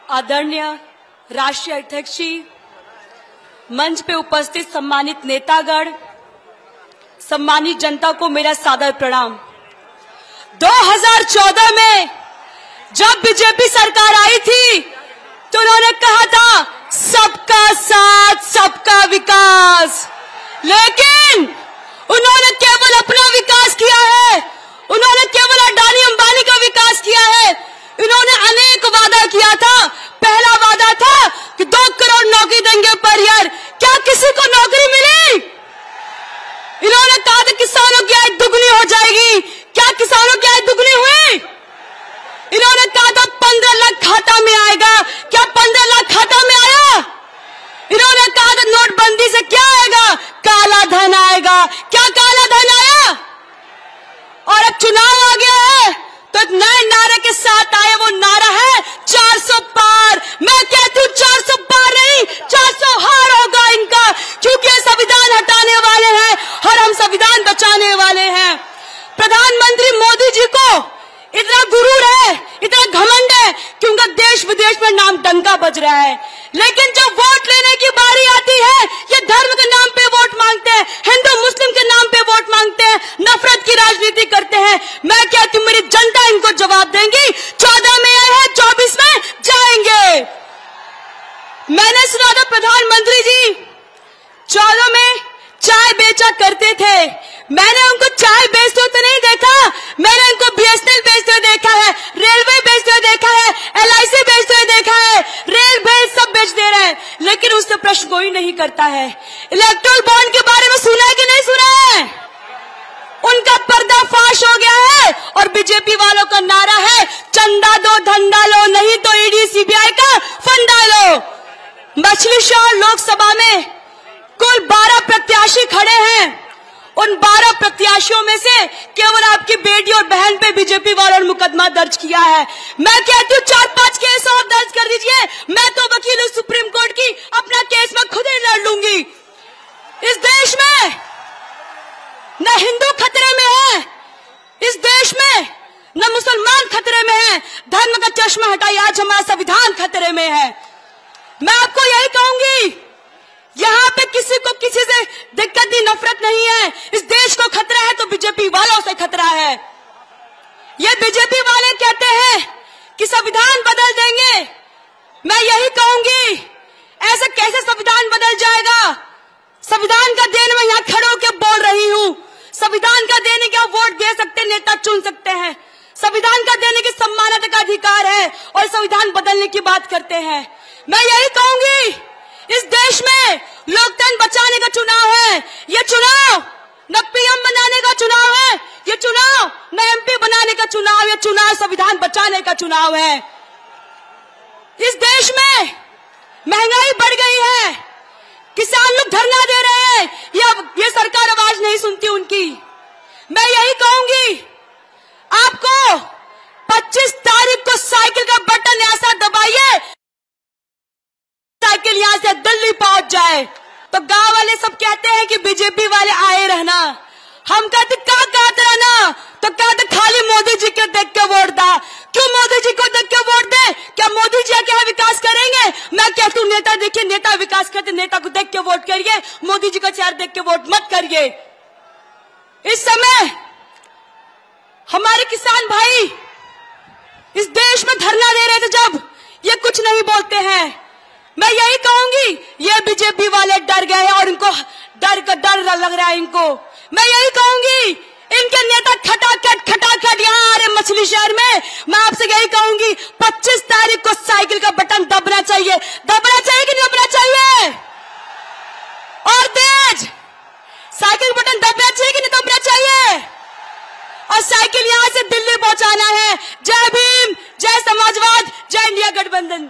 आदरणीय राष्ट्रीय अध्यक्ष जी, मंच पे उपस्थित सम्मानित नेतागण, सम्मानित जनता को मेरा सादर प्रणाम। 2014 में जब बीजेपी सरकार आई थी तो उन्होंने कहा था सबका साथ सबका विकास, लेकिन उन्होंने केवल अपना विकास किया है, उन्होंने केवल अडानी अंबानी का विकास किया है। इन्होंने अनेक वादा किया था। पहला वादा था कि 2 करोड़ नौकरी देंगे पर ईयर। क्या किसी को नौकरी मिली? इन्होंने कहा था किसानों की आय दुगनी हो जाएगी। क्या किसानों की आय दुगनी हुई? इन्होंने कहा था 15 लाख खाता में आएगा। क्या 15 लाख खाता में आया? इन्होंने कहा था नोटबंदी से क्या आएगा? काला धन आएगा। क्या काला धन आया? और अब चुनाव आ गया है तो एक नए नारे के साथ आए। वो नारा है 400 पार। मैं कहती हूँ 400 पार नहीं, 400 हार होगा इनका, क्योंकि संविधान हटाने वाले हैं और हम संविधान बचाने वाले हैं। प्रधानमंत्री मोदी जी को इतना गुरूर है, इतना घमंड है कि उनका देश विदेश में नाम डंका बज रहा है, लेकिन जब वोट लेने की बारी आती है ये धर्म के नाम पे वोट मांगते हैं, हिंदू मुस्लिम के नाम पे वोट मांगते हैं, नफरत की राजनीति करते हैं। मैं कहती हूँ मेरी जनता इनको जवाब देंगी। 14 में आए हैं, 24 में जाएंगे। मैंने सुना था प्रधानमंत्री जी 14 में चाय बेचा करते थे। मैंने उनको चाय बेचते हुए तो नहीं देखा, मैंने उनको बीएसएनएल बेचते हुए देखा है, रेलवे बेचते हुए देखा है, एलआईसी बेचते हुए देखा है, रेल भेल सब बेच दे रहे हैं, लेकिन उससे प्रश्न कोई नहीं करता है। इलेक्ट्रल बॉन्ड के बारे में सुना है कि नहीं सुना है? उनका पर्दाफाश हो गया है और बीजेपी वालों का नारा है चंदा दो धंधा लो, नहीं तो ईडी सीबीआई का फंडा लो। मछली शहर लोकसभा में कुल 12 प्रत्याशी खड़े हैं। उन 12 प्रत्याशियों में से केवल आपकी बेटी और बहन पे बीजेपी वालों ने मुकदमा दर्ज किया है। मैं कहती हूँ 4-5 केस और दर्ज कर दीजिए। मैं तो वकील हूँ सुप्रीम कोर्ट की, अपना केस मैं खुद ही लड़ लूंगी। इस देश में न हिंदू खतरे में है, इस देश में न मुसलमान खतरे में है। धर्म का चश्मा हटाइए, आज हमारा संविधान खतरे में है। मैं आपको यही कहूंगी, यहाँ पे किसी को किसी से दिक्कत नहीं, नफरत नहीं है। इस देश को खतरा है तो बीजेपी वालों से खतरा है। ये बीजेपी वाले कहते हैं कि संविधान बदल देंगे। मैं यही कहूंगी, ऐसे कैसे संविधान बदल जाएगा? संविधान का देने में यहाँ खड़े होकर बोल रही हूँ। संविधान का देने का वोट दे सकते, नेता चुन सकते हैं। संविधान का देने की सम्मानता का अधिकार है और संविधान बदलने की बात करते हैं। मैं यही कहूंगी, इस देश में लोकतंत्र बचाने का चुनाव है। ये चुनाव न पीएम बनाने का चुनाव है, ये चुनाव न एमपी बनाने का चुनाव, ये चुनाव संविधान बचाने का चुनाव है। इस देश में महंगाई बढ़ गई है, किसान लोग धरना दे रहे हैं, ये सरकार आवाज नहीं सुनती उनकी। मैं यही कहूंगी, आपको 25 तारीख को साइकिल का बटन ऐसा दबाइए साइकिल यहां से दिल्ली पहुंच जाए। तो गांव वाले सब कहते हैं कि बीजेपी वाले आए रहना। हम कहते क्या कहते रहना? तो कहते खाली मोदी जी को देख के वोट दा। क्यों मोदी जी को देख के वोट दे? क्या मोदी जी क्या विकास करेंगे? मैं कहती हूँ नेता देखिए, नेता विकास करते, नेता को देख के वोट करिए, मोदी जी का चेहरा देख के वोट मत करिए। इस समय हमारे किसान भाई इस देश में धरना दे रहे थे, जब ये कुछ नहीं बोलते हैं। मैं यही कहूंगी, ये बीजेपी वाले डर गए हैं और इनको डर लग रहा है इनको। मैं यही कहूंगी, इनके नेता खटाखट यहाँ आ रहे मछली शहर में। मैं आपसे यही कहूंगी 25 तारीख को साइकिल का बटन दबना चाहिए। दबना चाहिए कि नहीं दबना चाहिए? और तेज साइकिल बटन दबना चाहिए कि नहीं दबना चाहिए? और साइकिल यहाँ से दिल्ली पहुंचाना है। जय भीम, जय समाजवाद, जय इंडिया गठबंधन।